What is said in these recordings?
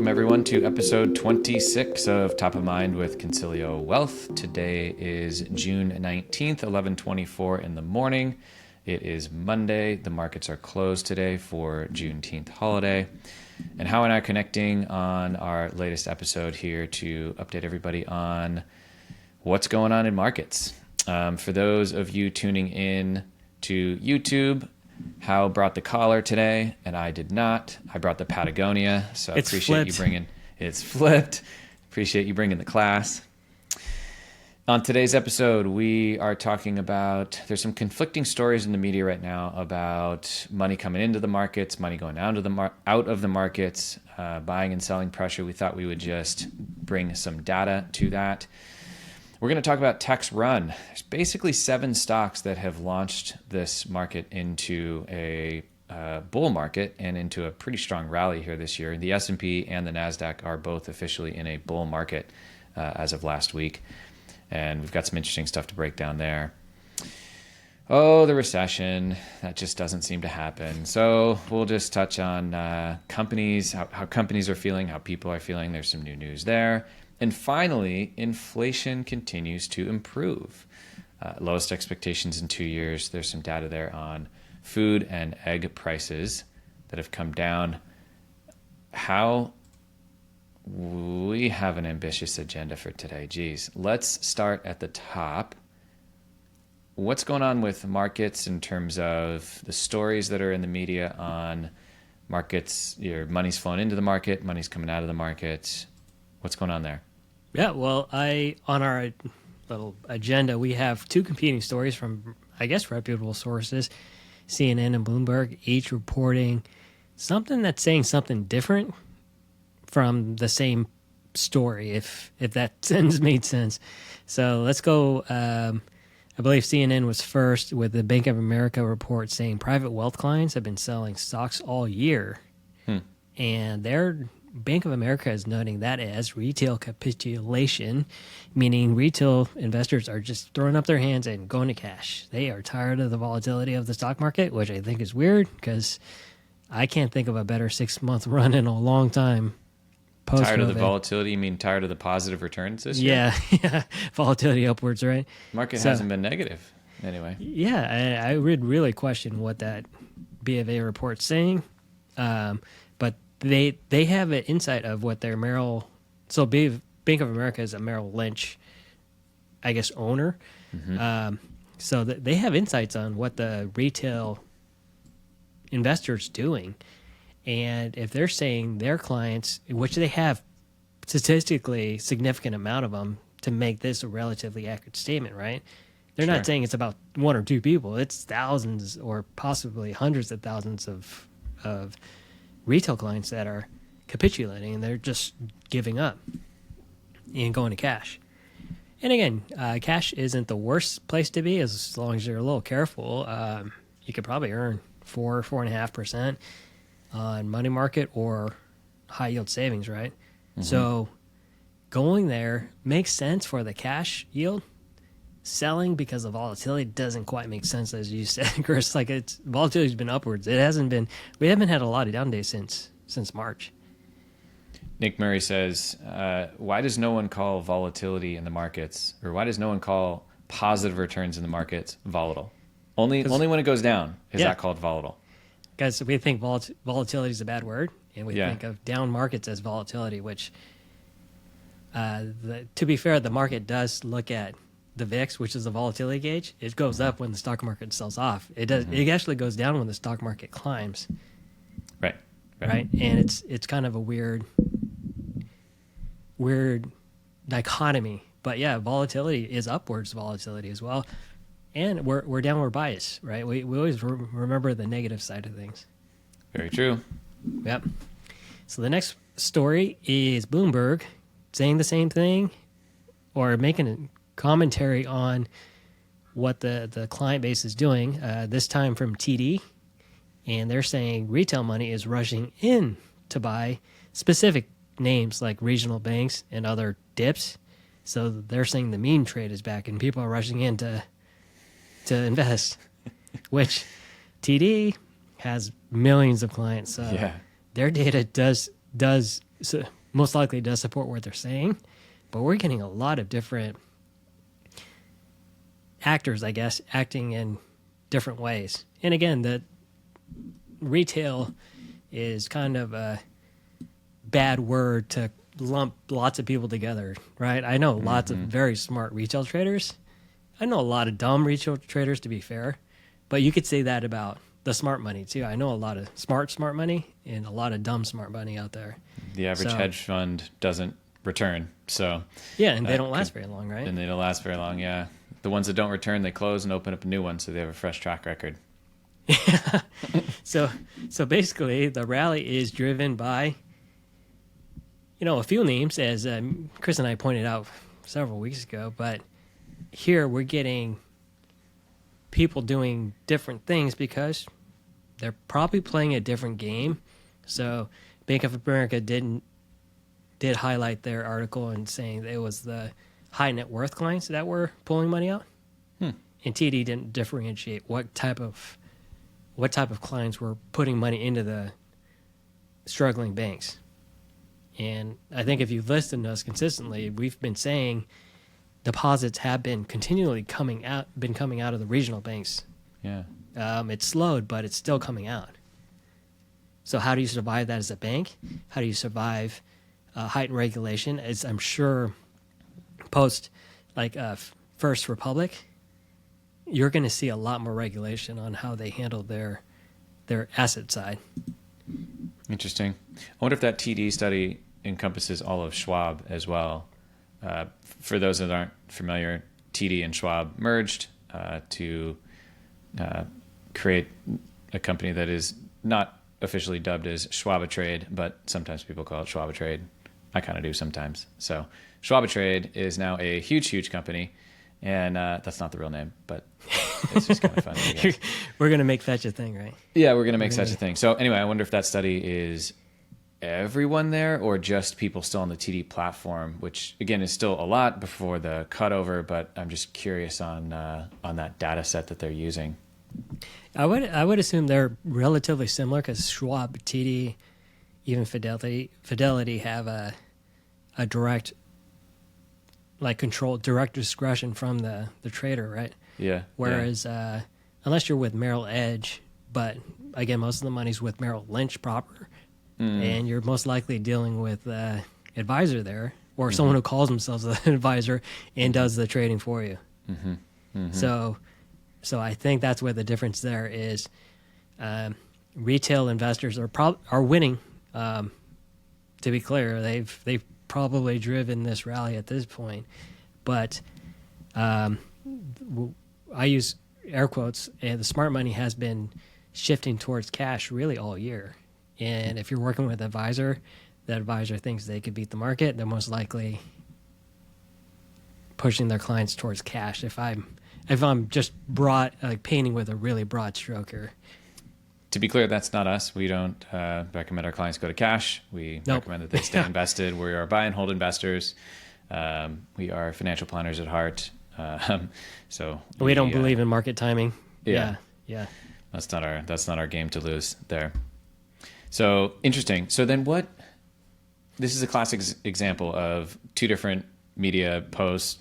Welcome, everyone, to episode 26 of Top of Mind with Consilio Wealth. Today is June 19th, 11:24 in the morning. It is Monday. The markets are closed today for Juneteenth holiday. And Hao and I are connecting on our latest episode here to update everybody on what's going on in markets. For those of you tuning in to YouTube, Hao brought the collar today, and I did not. I brought the Patagonia, so I appreciate you bringing. It's flipped. Appreciate you bringing the class. On today's episode, we are talking about. There's some conflicting stories in the media right now about money coming into the markets, money going out of the markets, buying and selling pressure. We thought we would just bring some data to that. We're going to talk about tax run. There's basically 7 stocks that have launched this market into a bull market and into a pretty strong rally here this year. The S&P and the NASDAQ are both officially in a bull market as of last week. And we've got some interesting stuff to break down there. Oh, the recession. That just doesn't seem to happen. So we'll just touch on companies, how companies are feeling, how people are feeling. There's some new news there. And finally, inflation continues to improve. Lowest expectations in 2 years. There's some data there on food and egg prices that have come down. How we have an ambitious agenda for today. Geez, let's start at the top. What's going on with markets in terms of the stories that are in the media on markets? Your money's flowing into the market, money's coming out of the market. What's going on there? Yeah, well, on our little agenda, we have 2 competing stories from, I guess, reputable sources, CNN and Bloomberg, each reporting something that's saying something different from the same story, if that sentence made sense. So let's go. I believe CNN was first with the Bank of America report saying private wealth clients have been selling stocks all year. And their Bank of America is noting that as retail capitulation, meaning retail investors are just throwing up their hands and going to cash. They are tired of the volatility of the stock market, which I think is weird because I can't think of a better 6-month run in a long time. Tired of the volatility? You mean tired of the positive returns this year? Yeah, volatility upwards, right? Market hasn't been negative anyway. Yeah, I would really question what that B of A report's saying. But they have an insight of what their Merrill. So Bank of America is a Merrill Lynch, I guess, owner. Mm-hmm. So they have insights on what the retail investors doing, and if they're saying their clients, which they have statistically significant amount of them, to make this a relatively accurate statement, right? They're not saying it's about 1 or 2 people; it's thousands or possibly hundreds of thousands of retail clients that are capitulating, and they're just giving up and going to cash. And again, cash isn't the worst place to be as long as you're a little careful. You could probably earn 4.5% on money market or high yield savings, right? Mm-hmm. So going there makes sense for the cash yield. Selling because of volatility doesn't quite make sense, as you said, Chris. Like, volatility's been upwards. It hasn't been. We haven't had a lot of down days since March. Nick Murray says, "Why does no one call volatility in the markets, or why does no one call positive returns in the markets volatile? Only when it goes down is that called volatile." Guys, we think volatility is a bad word, and we think of down markets as volatility. Which, to be fair, the market does look at the VIX, which is the volatility gauge. It goes up when the stock market sells off. It does. Mm-hmm. It actually goes down when the stock market climbs. Right. And it's kind of a weird dichotomy. But yeah, volatility is upwards volatility as well, and we're downward bias, right? We always remember the negative side of things. Very true. Yep. So the next story is Bloomberg saying the same thing, or making a commentary on what the client base is doing, this time from TD, and they're saying retail money is rushing in to buy specific names like regional banks and other dips. So they're saying the meme trade is back and people are rushing in to invest, which TD has millions of clients. Their data does most likely does support what they're saying, but we're getting a lot of different actors, I guess, acting in different ways. And again, the retail is kind of a bad word to lump lots of people together, right? I know lots of very smart retail traders. I know a lot of dumb retail traders, to be fair, but you could say that about the smart money too. I know a lot of smart money and a lot of dumb smart money out there. The average hedge fund doesn't return, so yeah, and they don't last very long, right? And they don't last very long. Yeah, the ones that don't return, they close and open up a new one, so they have a fresh track record. Yeah. So basically, the rally is driven by, a few names, as Chris and I pointed out several weeks ago. But here we're getting people doing different things because they're probably playing a different game. So Bank of America did highlight their article and saying that it was the high net worth clients that were pulling money out, and TD didn't differentiate what type of clients were putting money into the struggling banks. And I think if you've listened to us consistently, we've been saying deposits have been continually coming out of the regional banks. Yeah. It's slowed, but it's still coming out. So how do you survive that as a bank? How do you survive heightened regulation? As I'm sure post First Republic, you're going to see a lot more regulation on how they handle their asset side. Interesting. I wonder if that TD study encompasses all of Schwab as well. For those that aren't familiar, TD and Schwab merged to create a company that is not officially dubbed as Schwabatrade, but sometimes people call it Schwabatrade. I kind of do sometimes. So Schwabatrade is now a huge company, and that's not the real name, but it's just kind of funny, I guess. We're going to make such a thing, right? Yeah, we're going to make such a thing. So anyway, I wonder if that study is everyone there or just people still on the TD platform, which again is still a lot before the cutover, but I'm just curious on that data set that they're using. I would assume they're relatively similar because Schwab, TD, even Fidelity have a direct direct discretion from the trader, right? Yeah. Whereas unless you're with Merrill Edge, but again, most of the money's with Merrill Lynch proper, and you're most likely dealing with advisor there or someone who calls themselves an advisor and does the trading for you. So I think that's where the difference there is. Retail investors are winning. To be clear, they've probably driven this rally at this point, but I use air quotes, and the smart money has been shifting towards cash really all year. And if you're working with an advisor, that advisor thinks they could beat the market, they're most likely pushing their clients towards cash. If I'm just painting with a really broad stroke here. To be clear, that's not us. We don't recommend our clients go to cash. We recommend that they stay invested. We are buy and hold investors. We are financial planners at heart. So we don't believe in market timing. Yeah. That's not our game to lose there. So interesting. So then this is a classic example of two different media posts,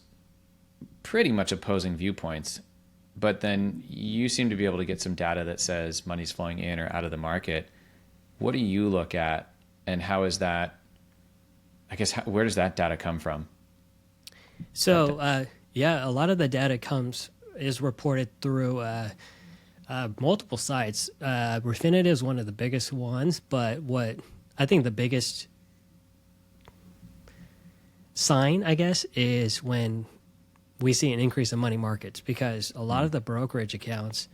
pretty much opposing viewpoints. But then you seem to be able to get some data that says money's flowing in or out of the market. What do you look at, and how is that, where does that data come from? So, a lot of the data is reported through multiple sites. Refinitiv is one of the biggest ones, but what I think the biggest sign, I guess, is when we see an increase in money markets, because a lot of the brokerage accounts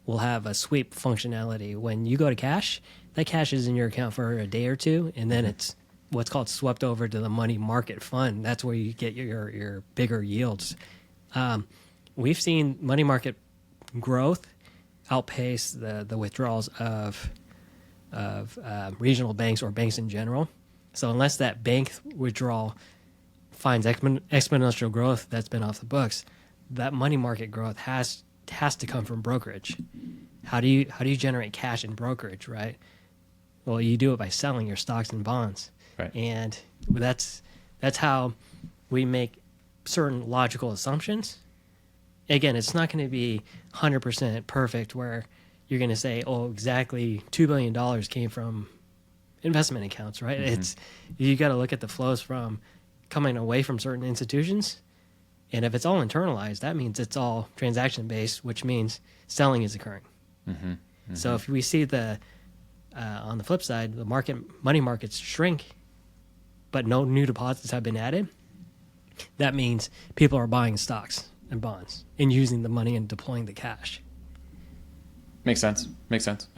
will have a sweep functionality. When you go to cash, that cash is in your account for a day or two, and then it's what's called swept over to the money market fund. That's where you get your bigger yields. We've seen money market growth outpace the withdrawals of regional banks or banks in general. So unless that bank withdrawal finds exponential growth that's been off the books, that money market growth has to come from brokerage. How do you generate cash in brokerage, right? Well, you do it by selling your stocks and bonds. Right. And that's how we make certain logical assumptions. Again, it's not going to be 100% perfect where you're going to say, oh, exactly $2 billion came from investment accounts, right? Mm-hmm. You got to look at the flows from coming away from certain institutions. And if it's all internalized, that means it's all transaction based, which means selling is occurring. Mm-hmm. Mm-hmm. So if we see on the flip side, the money markets shrink, but no new deposits have been added, that means people are buying stocks and bonds and using the money and deploying the cash. Makes sense.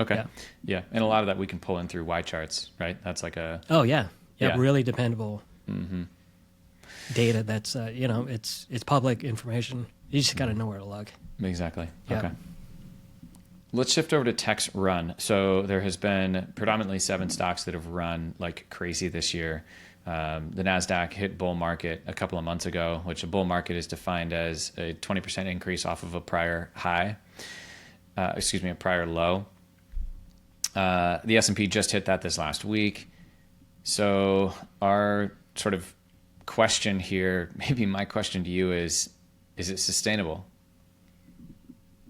Okay. Yeah. Yeah. And a lot of that we can pull in through Y charts, right? That's like Oh yeah. Yeah. Really dependable mm-hmm. data. That's it's public information. You just got to know where to look. Exactly. Yeah. Okay. Let's shift over to tech's run. So there has been predominantly 7 stocks that have run like crazy this year. The NASDAQ hit bull market a couple of months ago, which a bull market is defined as a 20% increase off of a prior high. A prior low. The S&P just hit that this last week. So our sort of question here, maybe my question to you is it sustainable?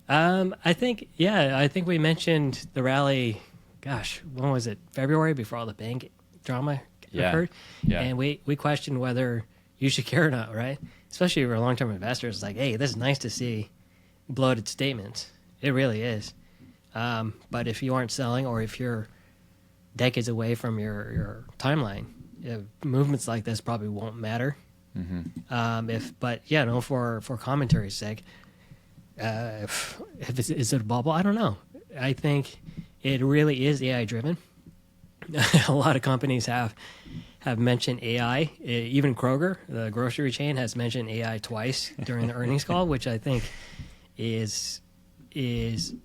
I think we mentioned the rally, gosh, when was it? February, before all the bank drama occurred. Yeah. And we questioned whether you should care or not, right? Especially for long-term investors, like, hey, this is nice to see bloated statements. It really is. But if you aren't selling, or if you're decades away from your timeline, movements like this probably won't matter. Mm-hmm. For commentary's sake, is it a bubble? I don't know. I think it really is AI driven. A lot of companies have mentioned AI. Even Kroger, the grocery chain, has mentioned AI twice during the earnings call, which I think is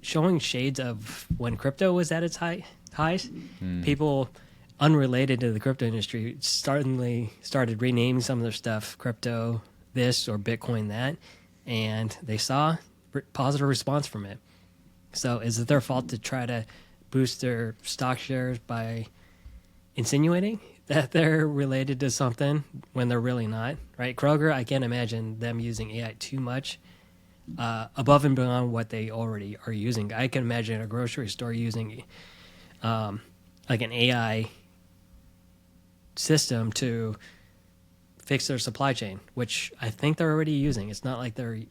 showing shades of when crypto was at its highs. People unrelated to the crypto industry suddenly started renaming some of their stuff crypto this or Bitcoin that, and they saw positive response from it. So is it their fault to try to boost their stock shares by insinuating that they're related to something when they're really not, right? Kroger, I can't imagine them using AI too much above and beyond what they already are using. I can imagine a grocery store using like an AI system to fix their supply chain, which I think they're already using. It's not like they're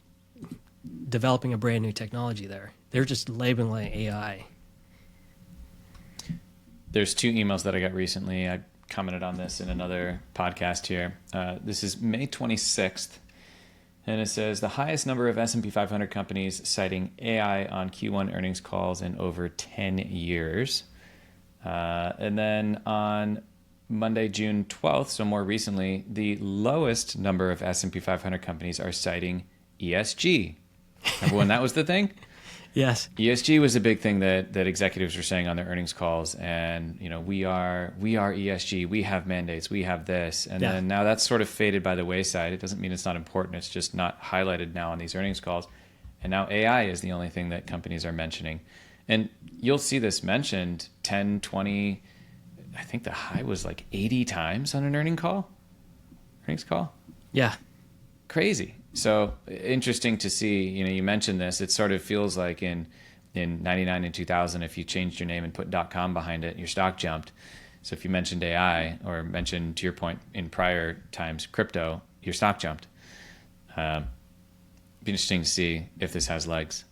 developing a brand new technology there. They're just labeling AI. There's 2 emails that I got recently. I commented on this in another podcast here. This is May 26th. And it says the highest number of S&P 500 companies citing AI on Q1 earnings calls in over 10 years. And then on Monday, June 12th, so more recently, the lowest number of S&P 500 companies are citing ESG. Remember when that was the thing? Yes. ESG was a big thing that executives were saying on their earnings calls. And, we are ESG. We have mandates. We have this. And then now that's sort of faded by the wayside. It doesn't mean it's not important. It's just not highlighted now on these earnings calls. And now AI is the only thing that companies are mentioning. And you'll see this mentioned 10, 20, I think the high was like 80 times on an earnings call. Yeah. Crazy. So interesting to see, you mentioned this, it sort of feels like in 99 and 2000, if you changed your name and put .com behind it, your stock jumped. So if you mentioned AI or mentioned, to your point, in prior times, crypto, your stock jumped. Be interesting to see if this has legs.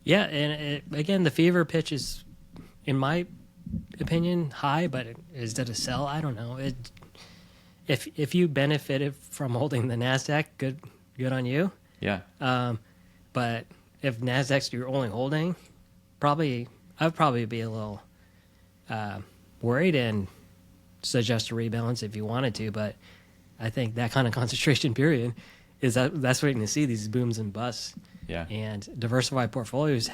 Yeah, and again, the fever pitch is, in my opinion, high, but is that a sell? I don't know. If you benefited from holding the NASDAQ, good on you. Yeah. But if NASDAQ's your only holding, I'd probably be a little worried and suggest a rebalance if you wanted to. But I think that kind of concentration period that's what you're going to see, these booms and busts. Yeah. And diversified portfolios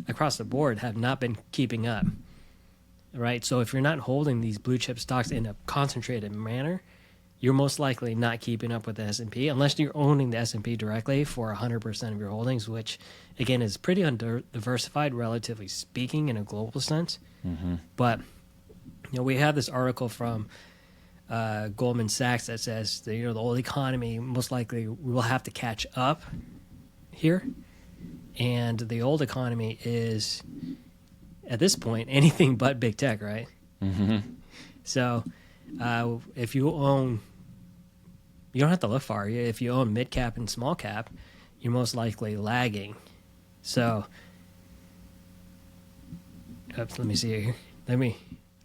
across the board, have not been keeping up. Right? So if you're not holding these blue chip stocks in a concentrated manner, you're most likely not keeping up with the S&P unless you're owning the S&P directly for 100% of your holdings, which, again, is pretty undiversified, relatively speaking, in a global sense. Mm-hmm. But We have this article from Goldman Sachs that says that, the old economy most likely will have to catch up here, and the old economy is at this point anything but big tech, right? Mm-hmm. So if you own, you don't have to look far. If you own mid cap and small cap, you're most likely lagging. So let me see here.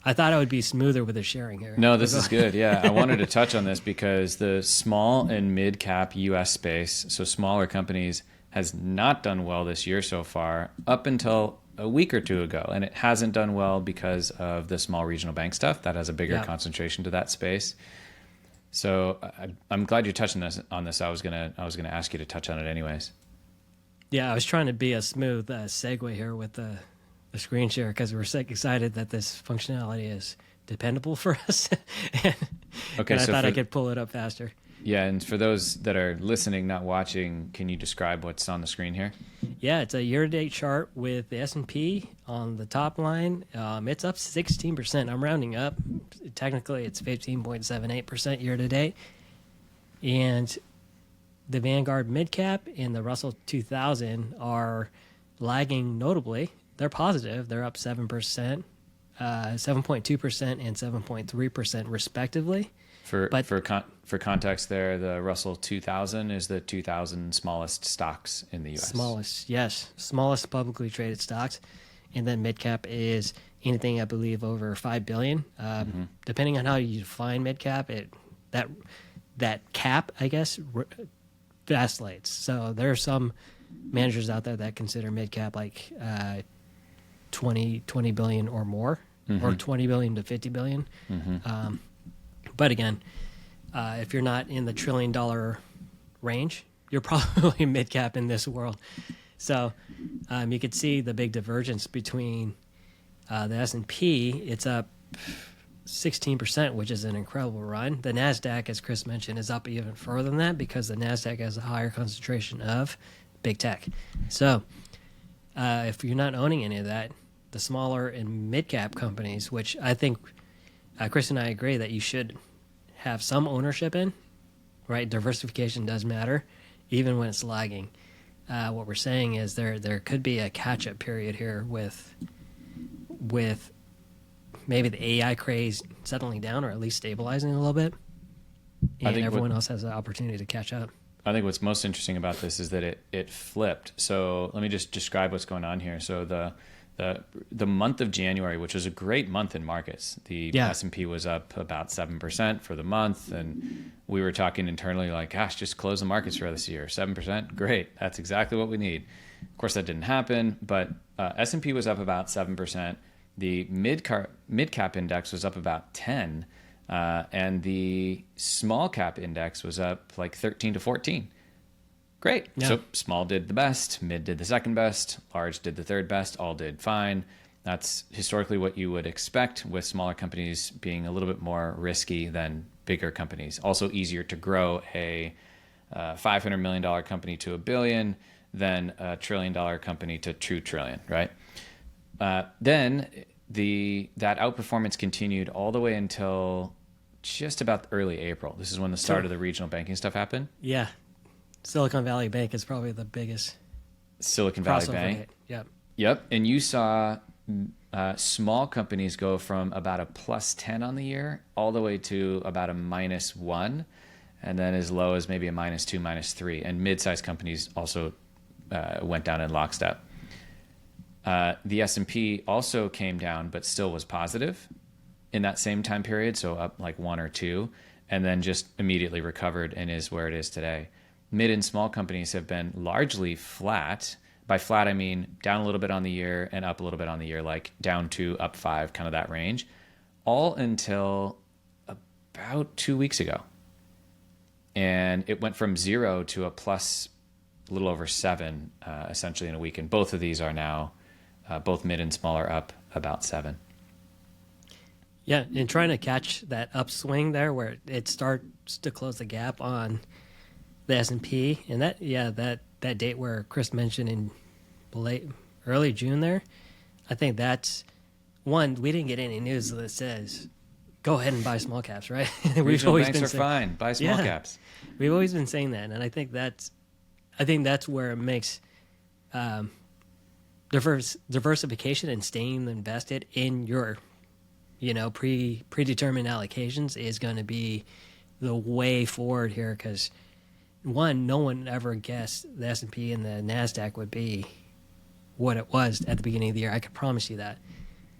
I thought I would be smoother with the sharing here. No, this is good. Yeah, I wanted to touch on this because the small and mid cap U.S. space, so smaller companies, has not done well this year so far up until a week or two ago. And it hasn't done well because of the small regional bank stuff that has a bigger concentration to that space. So I'm glad you're touching on this. I was gonna ask you to touch on it anyways. Yeah, I was trying to be a smooth segue here with the screen share because we're so excited that this functionality is dependable for us. and I thought I could pull it up faster. Yeah, and for those that are listening, not watching, can you describe what's on the screen here? Yeah, it's a year-to-date chart with the S&P on the top line. It's up 16%. I'm rounding up. Technically, it's 15.78% year-to-date. And the Vanguard Midcap and the Russell 2000 are lagging notably. They're positive. They're up 7%, 7.2%, and 7.3% respectively. For context there, the Russell 2000 is the 2,000 smallest stocks in the U.S. Smallest publicly traded stocks. And then midcap is anything, I believe, over 5 billion. Depending on how you define midcap, that cap, I guess, vacillates. So there are some managers out there that consider midcap like 20 billion or more, or 20 billion to 50 billion. But again, if you're not in the $1 trillion range, you're probably mid-cap in this world. So you could see the big divergence between the S&P. It's up 16%, which is an incredible run. The NASDAQ, as Chris mentioned, is up even further than that because the NASDAQ has a higher concentration of big tech. So if you're not owning any of that, the smaller and mid-cap companies, which I think Chris and I agree that you should have some ownership in, right? Diversification does matter, even when it's lagging. What we're saying is there could be a catch-up period here with maybe the AI craze settling down or at least stabilizing a little bit, and everyone else has an opportunity to catch up. I think what's most interesting about this is that it flipped. So let me just describe what's going on here. So the month of January, which was a great month in markets, the S&P was up about 7% for the month, and we were talking internally like, gosh, just close the markets for this year. 7%, great. That's exactly what we need. Of course, that didn't happen, but S&P was up about 7%. The mid-cap index was up about 10%, and the small cap index was up like 13 to 14. Great. Yeah. So small did the best, mid did the second best, large did the third best, all did fine. That's historically what you would expect, with smaller companies being a little bit more risky than bigger companies. Also easier to grow a $500 million company to $1 billion than a $1 trillion company to $2 trillion, right? Then that outperformance continued all the way until just about early April. This is when the start of the regional banking stuff happened. Yeah. Silicon Valley Bank is probably the biggest. Silicon Valley Bank. Rate. Yep. And you saw small companies go from about a +10 on the year all the way to about a -1, and then as low as maybe a -2, -3. And mid-sized companies also went down in lockstep. The S&P also came down, but still was positive in that same time period, so up like 1 or 2, and then just immediately recovered and is where it is today. Mid and small companies have been largely flat. By flat, I mean down a little bit on the year and up a little bit on the year, like down 2, up 5, kind of that range, all until about 2 weeks ago. And it went from 0 to a plus a little over 7, essentially in a week. And both of these are now, both mid and small are up about 7. Yeah, and trying to catch that upswing there where it starts to close the gap on the S&P, and that date where Chris mentioned in early June there, I think that's one, we didn't get any news that says go ahead and buy small caps, right? We've Regional always banks been are fine. Buy small caps. We've always been saying that, and I think that's where it makes diversification and staying invested in your, predetermined allocations is going to be the way forward here. Because one, no one ever guessed the S&P and the NASDAQ would be what it was at the beginning of the year. I can promise you that,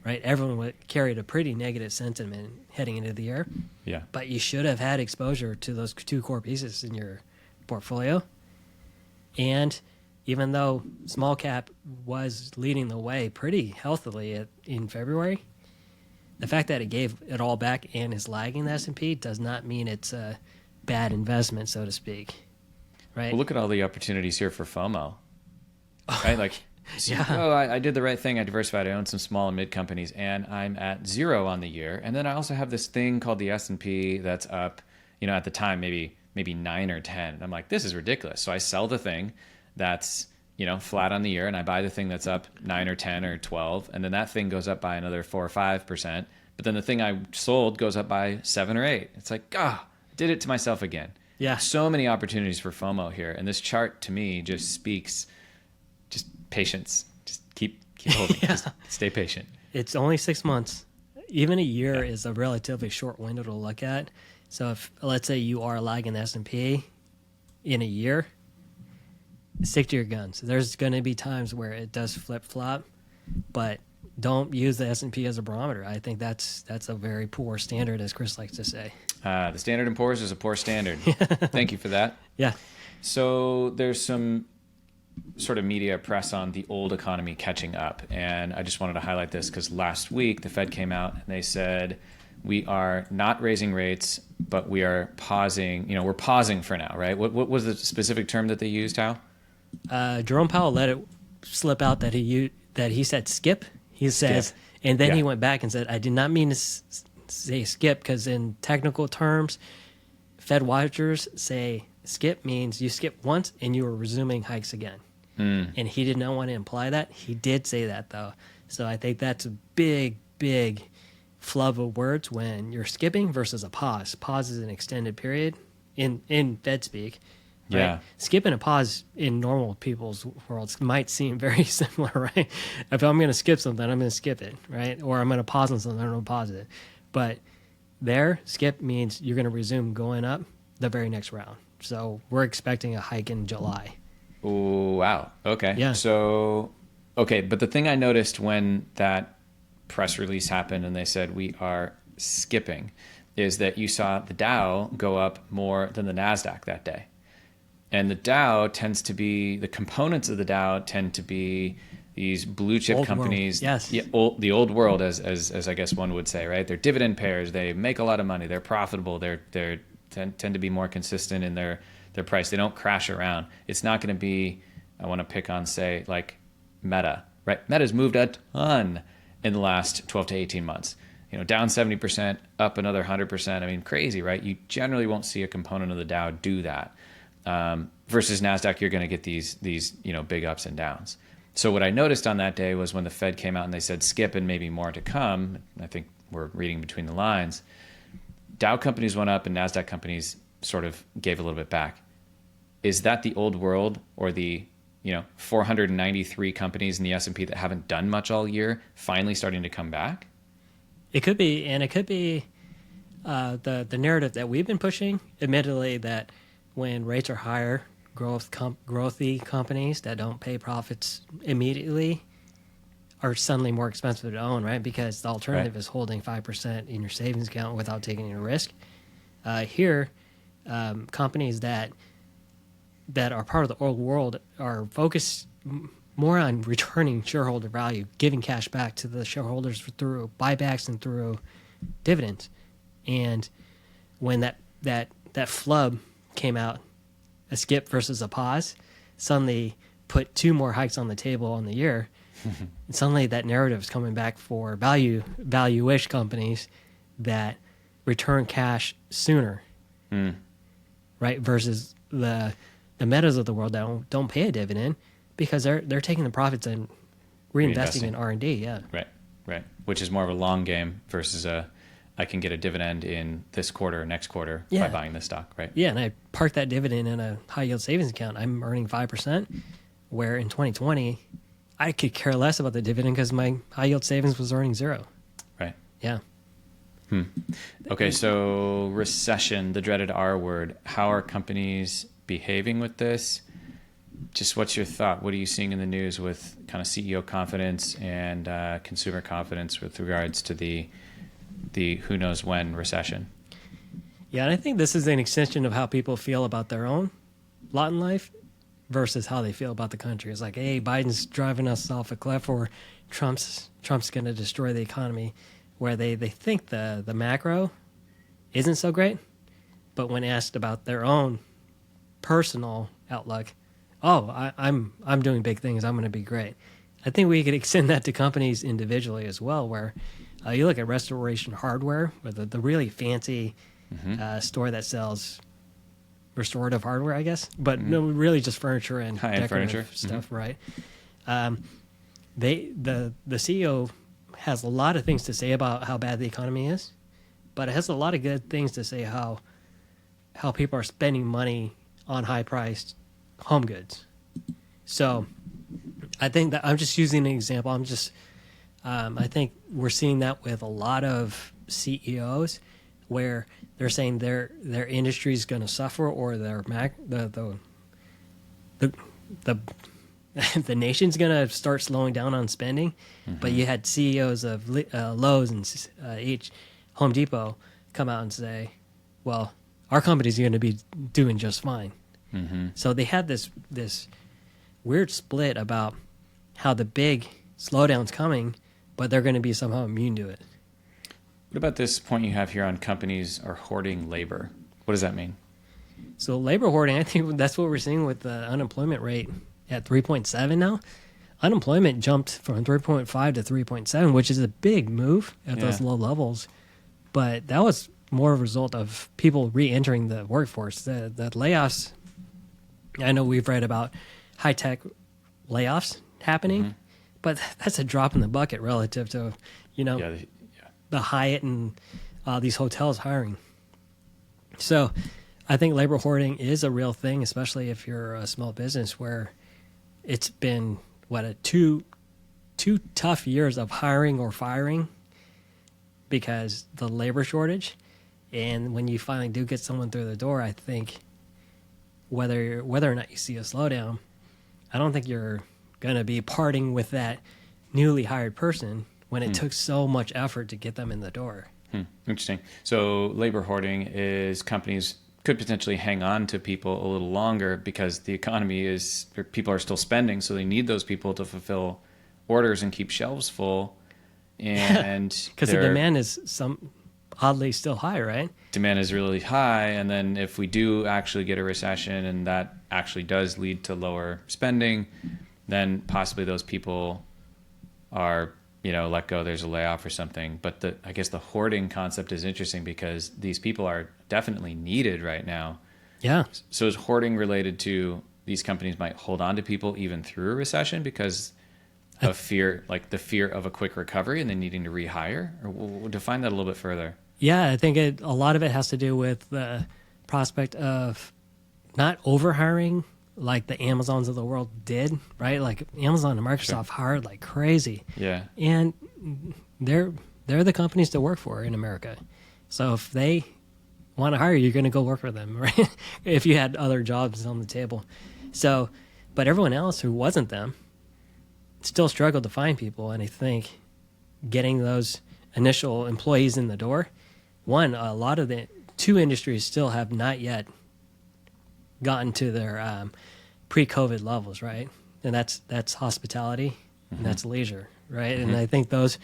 right? Everyone carried a pretty negative sentiment heading into the year. Yeah. But you should have had exposure to those two core pieces in your portfolio. And even though small cap was leading the way pretty healthily in February, the fact that it gave it all back and is lagging the S&P does not mean it's a bad investment, so to speak. Right? Well, look at all the opportunities here for FOMO. Right? Like, yeah. Oh, I did the right thing. I diversified. I own some small and mid companies, and I'm at 0 on the year. And then I also have this thing called the S&P that's up, at the time, maybe 9 or 10. And I'm like, this is ridiculous. So I sell the thing that's, flat on the year, and I buy the thing that's up 9 or 10 or 12. And then that thing goes up by another 4 or 5%. But then the thing I sold goes up by 7 or 8. It's like, did it to myself again. Yeah. So many opportunities for FOMO here. And this chart to me just speaks just patience. Just keep holding. Yeah. Just stay patient. It's only 6 months. Even a year is a relatively short window to look at. So if, let's say, you are lagging the S&P in a year, stick to your guns. There's going to be times where it does flip-flop, but don't use the S&P as a barometer. I think that's a very poor standard, as Chris likes to say. The Standard & Poor's is a poor standard. Thank you for that. Yeah. So there's some sort of media press on the old economy catching up. And I just wanted to highlight this because last week the Fed came out and they said, we are not raising rates, but we are pausing. We're pausing for now, right? What was the specific term that they used, Hal? Jerome Powell let it slip out that he said skip. He says, and then he went back and said, I did not mean to say skip, because in technical terms, Fed watchers say skip means you skip once and you are resuming hikes again. And he did not want to imply that. He did say that, though. So I think that's a big, big flub of words when you're skipping versus a pause. Pause is an extended period in Fed speak. Right? Yeah. Skip and a pause in normal people's worlds might seem very similar, right? If I'm going to skip something, I'm going to skip it, right? Or I'm going to pause on something, I'm going to pause it. But there, skip means you're going to resume going up the very next round. So we're expecting a hike in July. Oh, wow. Okay. Yeah. So, okay. But the thing I noticed when that press release happened and they said we are skipping is that you saw the Dow go up more than the NASDAQ that day. And the Dow tends to be, the components of the Dow tend to be these blue chip Old companies. world. Yes. Yeah, the old world, as I guess one would say, right? They're dividend payers. They make a lot of money. They're profitable. They tend to be more consistent in their price. They don't crash around. It's not going to be, I want to pick on, say, like Meta, right? Meta's moved a ton in the last 12 to 18 months. Down 70%, up another 100%. I mean, crazy, right? You generally won't see a component of the Dow do that. Versus NASDAQ, you're going to get these big ups and downs. So what I noticed on that day was when the Fed came out and they said skip and maybe more to come, I think we're reading between the lines, Dow companies went up and NASDAQ companies sort of gave a little bit back. Is that the old world, or the 493 companies in the S&P that haven't done much all year finally starting to come back? It could be, and it could be the narrative that we've been pushing, admittedly, that when rates are higher, growthy companies that don't pay profits immediately are suddenly more expensive to own, right? Because the alternative is holding 5% in your savings account without taking any risk. Here, companies that are part of the old world are focused more on returning shareholder value, giving cash back to the shareholders through buybacks and through dividends. And when that flub came out, a skip versus a pause, suddenly put 2 more hikes on the table on the year. And suddenly that narrative is coming back for value-ish companies that return cash sooner, right? Versus the Metas of the world that don't pay a dividend because they're taking the profits and reinvesting in R&D. Yeah. Right. which is more of a long game versus I can get a dividend in this quarter or next quarter by buying this stock, right? Yeah, and I park that dividend in a high yield savings account. I'm earning 5%, where in 2020, I could care less about the dividend because my high yield savings was earning 0. Right. Yeah. Okay, so recession, the dreaded R word. How are companies behaving with this? Just what's your thought? What are you seeing in the news with kind of CEO confidence and consumer confidence with regards to the who knows when recession? Yeah, and I think this is an extension of how people feel about their own lot in life versus how they feel about the country. It's like, hey, Biden's driving us off a cliff, or Trump's going to destroy the economy, where they think the macro isn't so great, but when asked about their own personal outlook, I'm doing big things, I'm going to be great. I think we could extend that to companies individually as well, where you look at Restoration Hardware, with the really fancy store that sells restorative hardware, I guess, but no, really just furniture and high-end decorative furniture stuff, right? The CEO has a lot of things to say about how bad the economy is, but it has a lot of good things to say how people are spending money on high-priced home goods. So I think that I'm just using an example. I think we're seeing that with a lot of CEOs, where they're saying their industry is going to suffer, or the nation's going to start slowing down on spending. But you had CEOs of Lowe's and Home Depot come out and say, well, our company's going to be doing just fine. So they had this weird split about how the big slowdown's coming, but they're going to be somehow immune to it. What about this point you have here on companies are hoarding labor? What does that mean? So labor hoarding, I think that's what we're seeing with the unemployment rate at 3.7 now. Unemployment jumped from 3.5 to 3.7, which is a big move at those low levels. But that was more a result of people re-entering the workforce. The layoffs, I know we've read about high-tech layoffs happening, but that's a drop in the bucket relative to, the Hyatt and these hotels hiring. So I think labor hoarding is a real thing, especially if you're a small business, where it's been, two tough years of hiring or firing because the labor shortage. And when you finally do get someone through the door, I think whether or not you see a slowdown, I don't think you're going to be parting with that newly hired person when it took so much effort to get them in the door. Interesting. So labor hoarding is companies could potentially hang on to people a little longer because the economy is, people are still spending, so they need those people to fulfill orders and keep shelves full. And because the demand is oddly still high, right? Demand is really high, and then if we do actually get a recession and that actually does lead to lower spending, then possibly those people are let go, there's a layoff or something. But I guess the hoarding concept is interesting because these people are definitely needed right now. Yeah. So is hoarding related to these companies might hold on to people even through a recession because of fear, like the fear of a quick recovery and then needing to rehire? Or we'll define that a little bit further. Yeah, I think a lot of it has to do with the prospect of not overhiring like the Amazons of the world did, right? Like Amazon and Microsoft hired like crazy. Yeah. And they're the companies to work for in America. So if they want to hire you, you're going to go work for them, right? If you had other jobs on the table. So, but everyone else who wasn't them still struggled to find people. And I think getting those initial employees in the door, a lot of the two industries still have not yet gotten to their pre-COVID levels, right? And that's hospitality and that's leisure, right? And I think those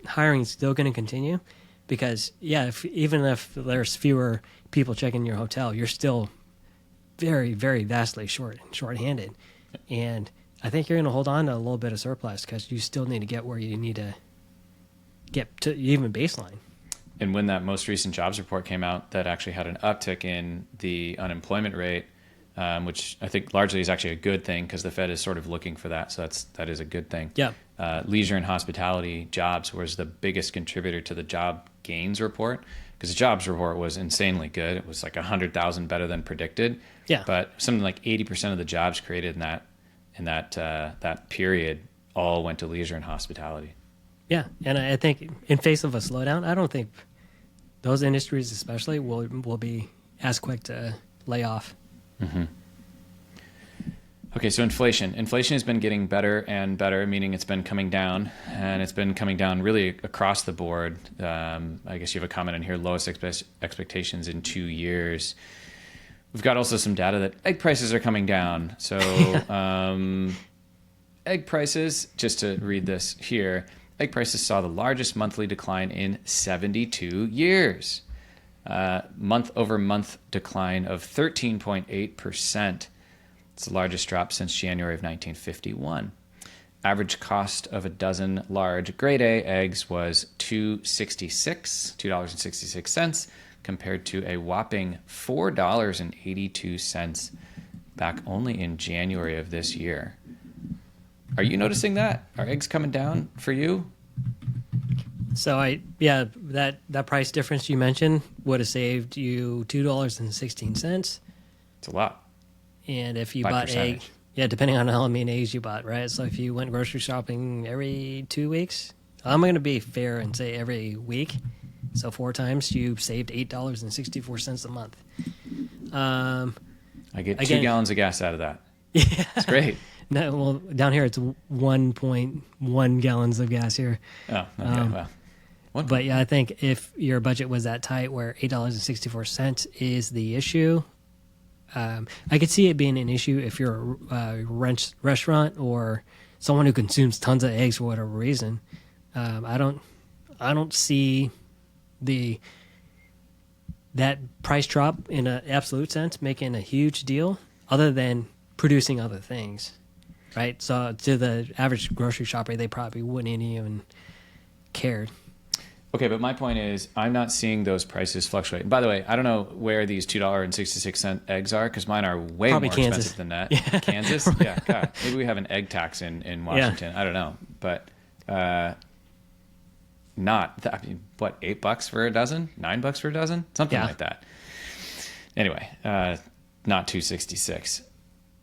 hiring is still going to continue because even if there's fewer people checking your hotel, you're still very, very vastly short-handed. And I think you're going to hold on to a little bit of surplus because you still need to get where you need to get to even baseline. And when that most recent jobs report came out that actually had an uptick in the unemployment rate, which I think largely is actually a good thing because the Fed is sort of looking for that. So that is a good thing. Yeah. Leisure and hospitality jobs was the biggest contributor to the job gains report, because the jobs report was insanely good. It was like 100,000 better than predicted. Yeah. But something like 80% of the jobs created in that period all went to leisure and hospitality. Yeah, and I think in face of a slowdown, I don't think those industries especially will be as quick to lay off. Mm-hmm. Okay, so inflation. Inflation has been getting better and better, meaning it's been coming down, and it's been coming down really across the board. I guess you have a comment in here, lowest expectations in 2 years. We've got also some data that egg prices are coming down. So egg prices, just to read this here, egg prices saw the largest monthly decline in 72 years. Month-over-month decline of 13.8%. It's the largest drop since January of 1951. Average cost of a dozen large grade A eggs was $2.66 compared to a whopping $4.82 back only in January of this year. Are you noticing that? Are eggs coming down for you? So that price difference you mentioned would have saved you $2.16. It's a lot. And if you By bought percentage. depending on how many eggs you bought, right? So if you went grocery shopping every 2 weeks, I'm going to be fair and say every week. So 4 times, you saved $8.64 a month. I get 2 gallons of gas out of that. Yeah. It's great. No, well, down here it's 1.1 gallons of gas here. Oh, okay. Well. But yeah, I think if your budget was that tight where $8.64 is the issue, I could see it being an issue if you're a restaurant or someone who consumes tons of eggs for whatever reason. I don't see that price drop in an absolute sense making a huge deal, other than producing other things, right? So to the average grocery shopper, they probably wouldn't even care. Okay, but my point is I'm not seeing those prices fluctuate. And by the way, I don't know where these $2.66 eggs are, because mine are way Probably more Kansas. expensive than that. Yeah. Kansas? Yeah, God. Maybe we have an egg tax in Washington. Yeah. I don't know. But what, $8 for a dozen? $9 for a dozen? Something like that. Anyway, not $2.66.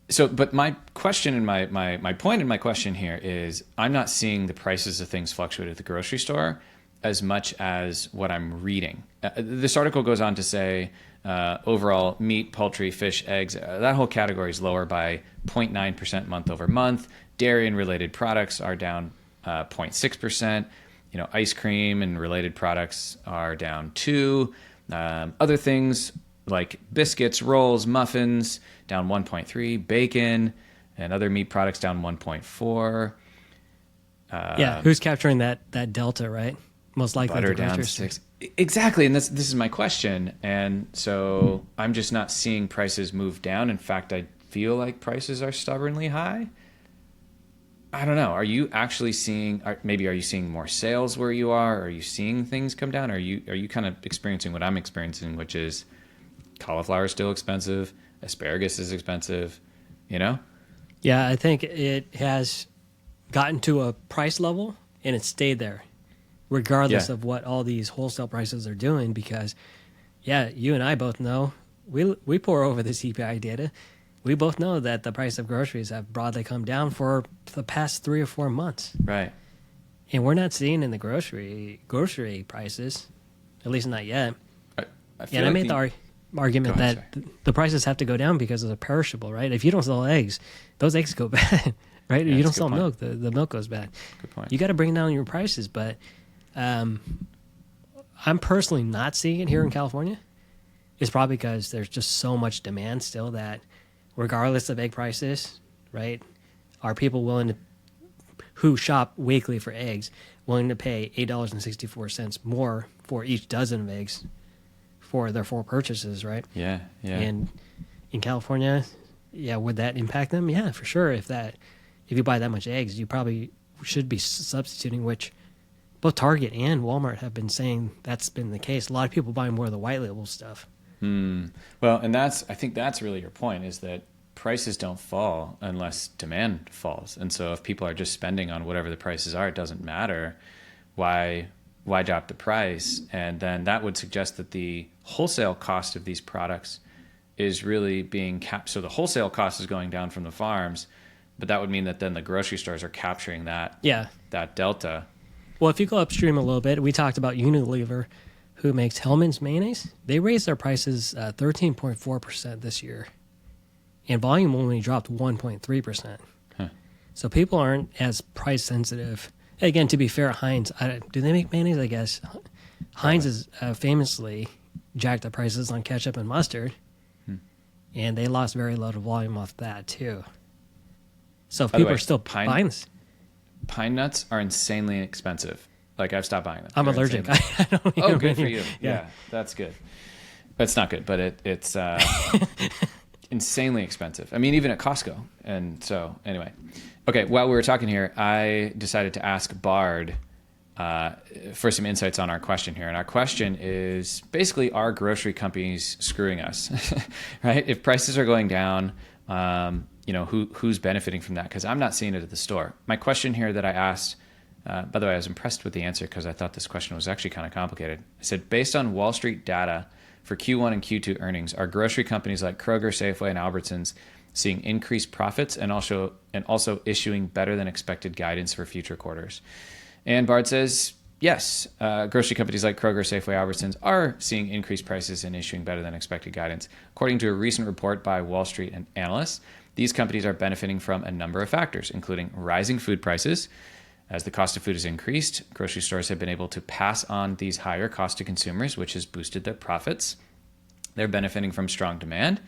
So, but my question and my point in my question here is I'm not seeing the prices of things fluctuate at the grocery store as much as what I'm reading. This article goes on to say overall meat, poultry, fish, eggs, that whole category is lower by 0.9% month over month. Dairy and related products are down 0.6%. Ice cream and related products are down 2%. Other things like biscuits, rolls, muffins, down 1.3%. Bacon and other meat products down 1.4%. Who's capturing that delta, right? Most likely butter the down grocers. 6%. Exactly, and this is my question. And so I'm just not seeing prices move down. In fact, I feel like prices are stubbornly high. I don't know. Are you actually seeing? Maybe are you seeing more sales where you are? Are you seeing things come down? Are you kind of experiencing what I'm experiencing, which is cauliflower is still expensive, asparagus is expensive, Yeah, I think it has gotten to a price level and it stayed there, regardless of what all these wholesale prices are doing. Because, you and I both know we pour over the CPI data. We both know that the price of groceries have broadly come down for the past 3 or 4 months. right. And we're not seeing in the grocery prices, at least not yet. I made the argument that the prices have to go down because of the perishable, right? If you don't sell eggs, those eggs go bad, right? You don't sell milk, the milk goes bad. Good point. You got to bring down your prices, but I'm personally not seeing it here in California. It's probably because there's just so much demand still that regardless of egg prices, right, are people who shop weekly for eggs willing to pay $8.64 more for each dozen of eggs for their 4 purchases, right? Yeah. And in California, would that impact them? Yeah, for sure. If you buy that much eggs, you probably should be substituting, which both Target and Walmart have been saying that's been the case. A lot of people buy more of the white label stuff. Well, and I think that's really your point, is that prices don't fall unless demand falls. And so if people are just spending on whatever the prices are, it doesn't matter. Why drop the price? And then that would suggest that the wholesale cost of these products is really being capped. So the wholesale cost is going down from the farms, but that would mean that then the grocery stores are capturing that delta. Well, if you go upstream a little bit, we talked about Unilever, who makes Hellmann's mayonnaise. They raised their prices 13.4% this year, and volume only dropped 1.3%. Huh. So people aren't as price sensitive. Again, to be fair, Heinz, do they make mayonnaise? I guess Heinz has famously jacked up prices on ketchup and mustard, and they lost very little volume off that too. So if people are still buying this, pine nuts are insanely expensive. Like, I've stopped buying them. I'm allergic. I don't oh, good for you. Yeah, that's good. It's not good, but it's insanely expensive. I mean, even at Costco. And so, anyway. Okay, while we were talking here, I decided to ask Bard for some insights on our question here. And our question is basically, are grocery companies screwing us? Right? If prices are going down, who's benefiting from that? Because I'm not seeing it at the store. My question here that I asked, by the way, I was impressed with the answer because I thought this question was actually kind of complicated. I said, based on Wall Street data for Q1 and Q2 earnings, are grocery companies like Kroger, Safeway, and Albertsons seeing increased profits and also issuing better than expected guidance for future quarters? And Bard says, yes, grocery companies like Kroger, Safeway, Albertsons are seeing increased prices and issuing better than expected guidance. According to a recent report by Wall Street and analysts, these companies are benefiting from a number of factors, including rising food prices. As the cost of food has increased, grocery stores have been able to pass on these higher costs to consumers, which has boosted their profits. They're benefiting from strong demand.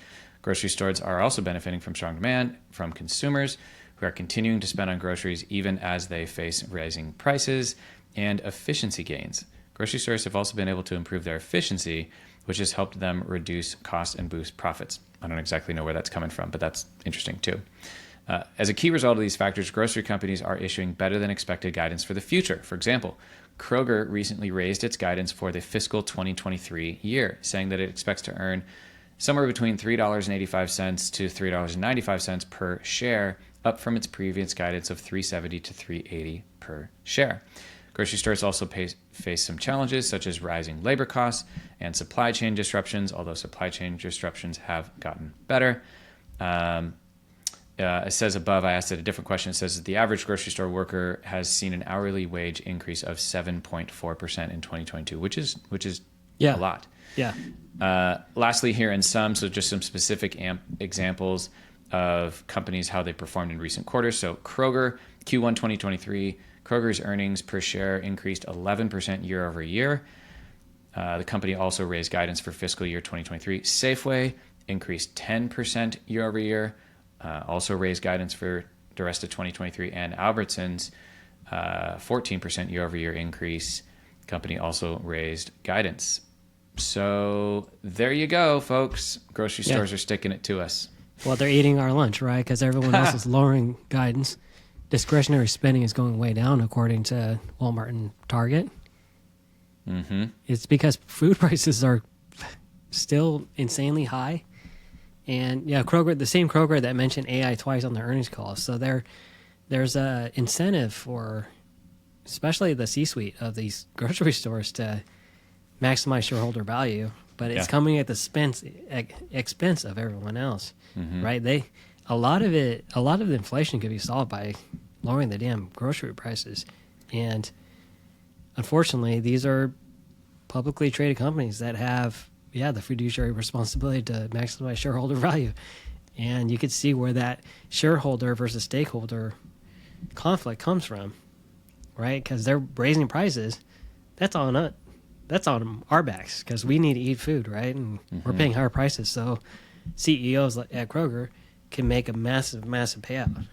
Grocery stores are also benefiting from strong demand from consumers who are continuing to spend on groceries even as they face rising prices and efficiency gains. Grocery stores have also been able to improve their efficiency, which has helped them reduce costs and boost profits. I don't exactly know where that's coming from, but that's interesting too. As a key result of these factors, grocery companies are issuing better than expected guidance for the future. For example, Kroger recently raised its guidance for the fiscal 2023 year, saying that it expects to earn somewhere between $3.85 to $3.95 per share, up from its previous guidance of $3.70 to $3.80 per share. Grocery stores also face some challenges, such as rising labor costs and supply chain disruptions, although supply chain disruptions have gotten better. It says above, I asked it a different question. It says that the average grocery store worker has seen an hourly wage increase of 7.4% in 2022, which is a lot. Yeah. Lastly, here in so just some specific examples of companies, how they performed in recent quarters. So Kroger, Q1 2023, Kroger's earnings per share increased 11% year over year. The company also raised guidance for fiscal year 2023. Safeway increased 10% year over year. Also raised guidance for the rest of 2023, and Albertsons, 14% year over year increase. Company also raised guidance. So there you go, folks. Grocery stores are sticking it to us. Well, they're eating our lunch, right? Because everyone else is lowering guidance. Discretionary spending is going way down, according to Walmart and Target. Mm-hmm. It's because food prices are still insanely high. And yeah, Kroger, the same Kroger that mentioned AI twice on their earnings call. So there's a incentive for, especially the C-suite of these grocery stores, to maximize shareholder value. But it's coming at the expense of everyone else, right? A lot of the inflation could be solved by lowering the damn grocery prices, and unfortunately, these are publicly traded companies that have the fiduciary responsibility to maximize shareholder value. And you could see where that shareholder versus stakeholder conflict comes from, right? Because they're raising prices. That's on our backs, because we need to eat food, right? And we're paying higher prices. So CEOs at Kroger can make a massive, massive payout.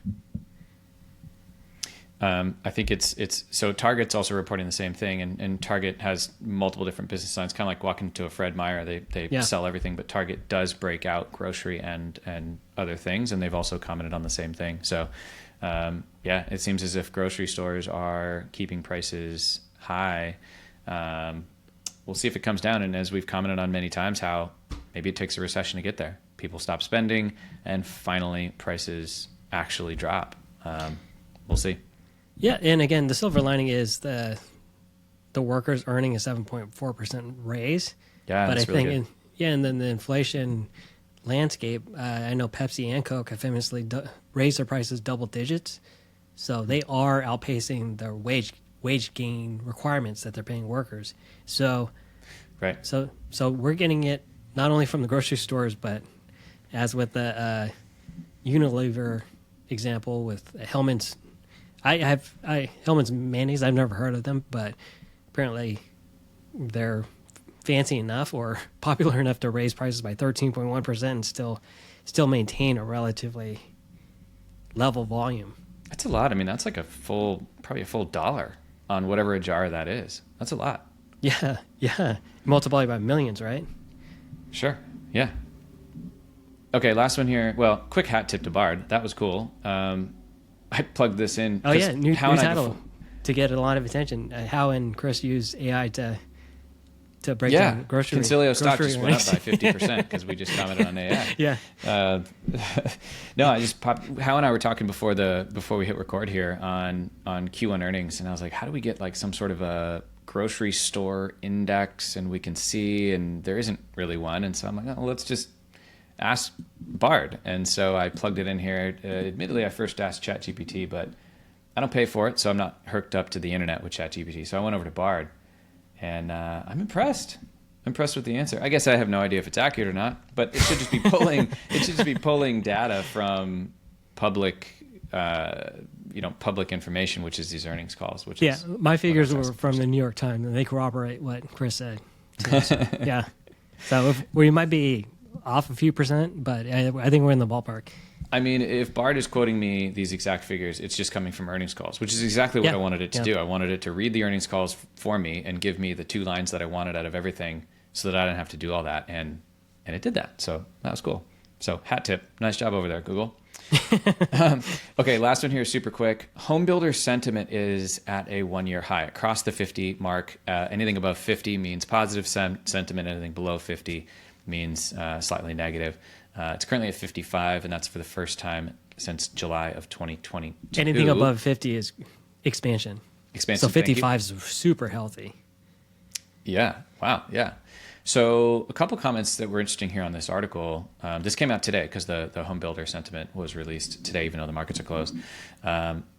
I think it's so Target's also reporting the same thing, and Target has multiple different business lines, kind of like walking to a Fred Meyer. They sell everything, but Target does break out grocery and other things, and they've also commented on the same thing. So it seems as if grocery stores are keeping prices high. We'll see if it comes down, and as we've commented on many times, how maybe it takes a recession to get there. People stop spending, and finally prices actually drop. We'll see. Yeah, and again, the silver lining is the workers earning a 7.4% raise. Yeah, but that's I really think, good. and then the inflation landscape. I know Pepsi and Coke have famously raised their prices double digits, so they are outpacing their wage gain requirements that they're paying workers. So, Right. So we're getting it not only from the grocery stores, but as with the Unilever example with Hellman's. Hellman's mayonnaise. I've never heard of them, but apparently they're fancy enough or popular enough to raise prices by 13.1% and still maintain a relatively level volume. That's a lot. I mean, that's like probably a full $1 on whatever a jar that is. That's a lot. Yeah. Multiply by millions, right? Sure. Yeah. Okay, last one here. Well, quick hat tip to Bard. That was cool. I plugged this in. Oh yeah, new title to get a lot of attention. How and Chris use AI to break down grocery. Consilio stock just went up by 50% because we just commented on AI. Yeah. No, I just popped. How and I were talking before we hit record here on Q1 earnings, and I was like, how do we get like some sort of a grocery store index and we can see, and there isn't really one, and so I'm like, oh, let's just ask Bard. And so I plugged it in here. Admittedly, I first asked ChatGPT, but I don't pay for it, so I'm not hooked up to the internet with ChatGPT. So I went over to Bard, and I'm impressed. Impressed with the answer. I guess I have no idea if it's accurate or not, but it should just be pulling. It should just be pulling data from public, public information, which is these earnings calls. Which is my figures were from the New York Times, and they corroborate what Chris said. So, yeah, so we might be off a few percent, but I think we're in the ballpark. I mean, if Bard is quoting me these exact figures, it's just coming from earnings calls, which is exactly what I wanted it to do. I wanted it to read the earnings calls for me and give me the 2 lines that I wanted out of everything so that I didn't have to do all that. And it did that. So that was cool. So hat tip. Nice job over there, Google. Okay, last one here, super quick. Home builder sentiment is at a 1-year high. Across the 50 mark. Anything above 50 means positive sentiment. Anything below 50 means slightly negative. It's currently at 55, and that's for the first time since July of 2022. Anything above 50 is expansion. So 55 is super healthy. Yeah. Wow. Yeah. So a couple comments that were interesting here on this article. This came out today because the home builder sentiment was released today, even though the markets are closed.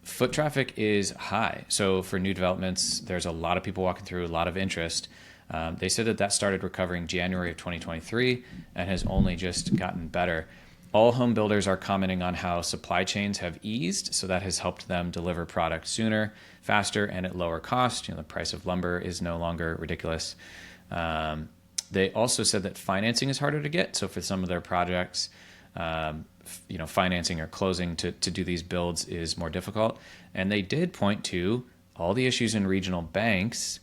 Foot traffic is high. So for new developments, there's a lot of people walking through, a lot of interest. They said that started recovering January of 2023 and has only just gotten better. All home builders are commenting on how supply chains have eased, so that has helped them deliver product sooner, faster, and at lower cost. The price of lumber is no longer ridiculous. They also said that financing is harder to get. So for some of their projects, financing or closing to do these builds is more difficult. And they did point to all the issues in regional banks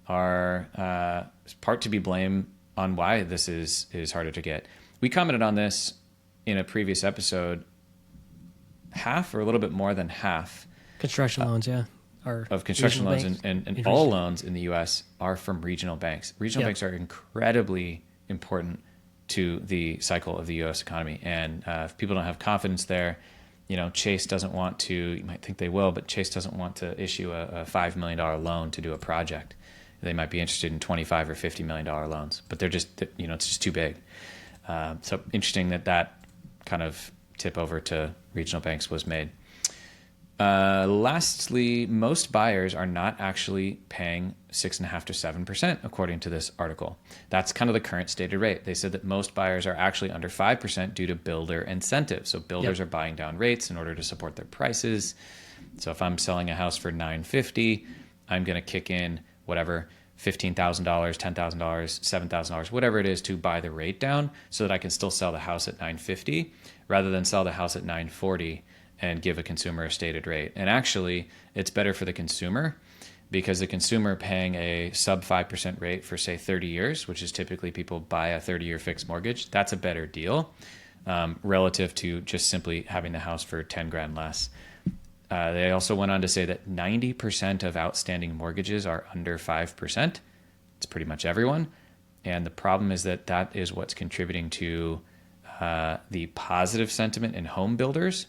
are part to be blamed on why this is harder to get. We commented on this in a previous episode. Half or a little bit more than half construction loans, of construction loans and all loans in the U.S. are from regional banks. Regional banks are incredibly important to the cycle of the U.S. economy. And if people don't have confidence there, Chase doesn't want to, you might think they will, but Chase doesn't want to issue a $5 million loan to do a project. They might be interested in $25 or $50 million loans, but they're just, it's just too big. So interesting that kind of tip over to regional banks was made. Lastly, most buyers are not actually paying 6.5% to 7%, according to this article. That's kind of the current stated rate. They said that most buyers are actually under 5% due to builder incentives. So builders are buying down rates in order to support their prices. So if I'm selling a house for $950, I'm going to kick in whatever, $15,000, $10,000, $7,000, whatever it is to buy the rate down so that I can still sell the house at $950 rather than sell the house at $940 and give a consumer a stated rate. And actually, it's better for the consumer because the consumer paying a sub 5% rate for, say, 30 years, which is typically people buy a 30-year fixed mortgage, that's a better deal relative to just simply having the house for 10 grand less. They also went on to say that 90% of outstanding mortgages are under 5%. It's pretty much everyone. And the problem is that is what's contributing to the positive sentiment in home builders.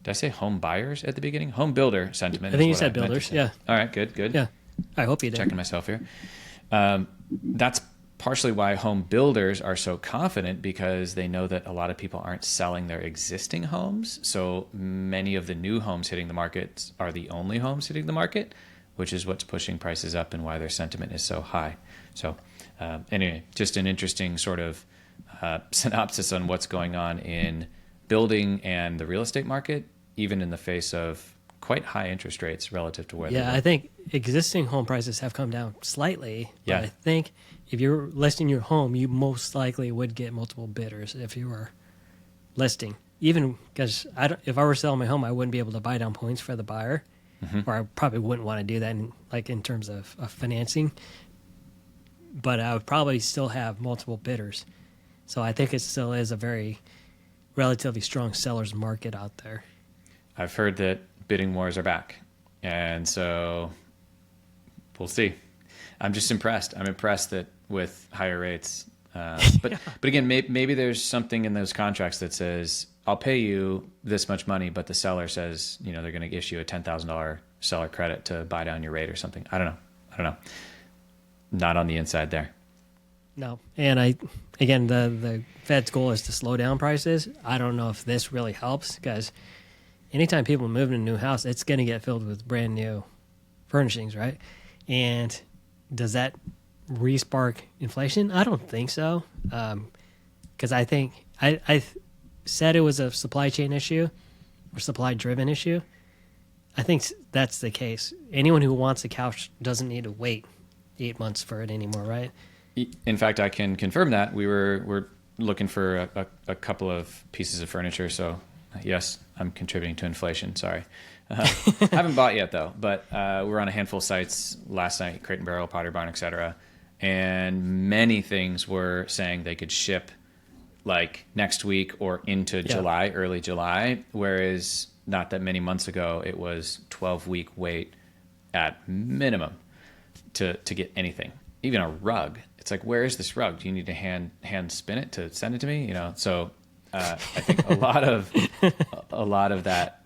Did I say home buyers at the beginning? Home builder sentiment. I think you said builders. Yeah. All right, good. Yeah. I hope you did. Checking myself here. That's partially why home builders are so confident, because they know that a lot of people aren't selling their existing homes. So many of the new homes hitting the market are the only homes hitting the market, which is what's pushing prices up and why their sentiment is so high. So anyway, just an interesting sort of synopsis on what's going on in building and the real estate market, even in the face of quite high interest rates relative to where they were. I think existing home prices have come down slightly. But Yeah. I think if you're listing your home, you most likely would get multiple bidders if you were listing. Even because if I were selling my home, I wouldn't be able to buy down points for the buyer, or I probably wouldn't want to do that in terms of financing. But I would probably still have multiple bidders. So I think it still is a very relatively strong seller's market out there. I've heard that bidding wars are back, and so we'll see. I'm just impressed. I'm impressed that with higher rates, but again, maybe there's something in those contracts that says I'll pay you this much money, but the seller says they're going to issue a $10,000 seller credit to buy down your rate or something. I don't know. Not on the inside there. No, and again the Fed's goal is to slow down prices. I don't know if this really helps, because anytime people move in a new house, it's going to get filled with brand new furnishings, right? And does that re-spark inflation? I don't think so, because I think I said it was a supply chain issue or supply-driven issue. I think that's the case. Anyone who wants a couch doesn't need to wait 8 months for it anymore, right? In fact, I can confirm that. We're looking for a couple of pieces of furniture, so yes, I'm contributing to inflation. Sorry. Haven't bought yet, though, but we're on a handful of sites last night, Crate and Barrel, Pottery Barn, etc. And many things were saying they could ship like next week or into July, early July, whereas not that many months ago, it was 12-week wait at minimum to get anything, even a rug. It's like, where is this rug? Do you need to hand spin it to send it to me? So I think a lot of that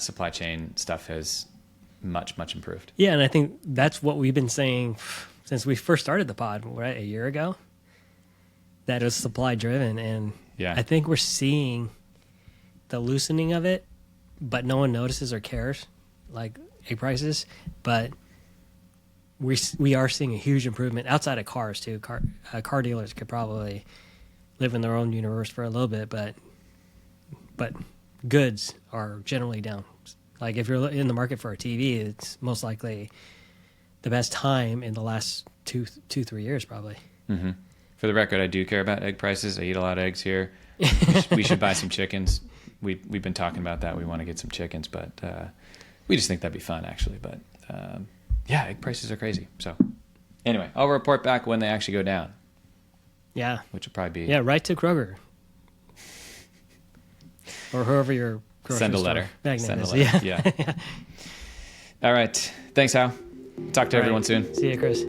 supply chain stuff has much improved. Yeah, and I think that's what we've been saying since we first started the pod, right, a year ago. That is supply driven, and I think we're seeing the loosening of it, but no one notices or cares, like egg prices. But we are seeing a huge improvement outside of cars too. Car dealers could probably live in their own universe for a little bit, but goods are generally down. Like if you're in the market for a TV, it's most likely the best time in the last 2-3 years, probably. Mm-hmm. For the record, I do care about egg prices. I eat a lot of eggs here. We should buy some chickens. We've been talking about that. We want to get some chickens, but we just think that'd be fun, actually. But egg prices are crazy. So anyway, I'll report back when they actually go down. Yeah. Which will probably be... Yeah, right to Kroger. Or whoever your grocery Send a store letter. magnet Send a is. letter. Yeah. All right. Thanks, Hal. Talk to everyone soon. See you, Chris.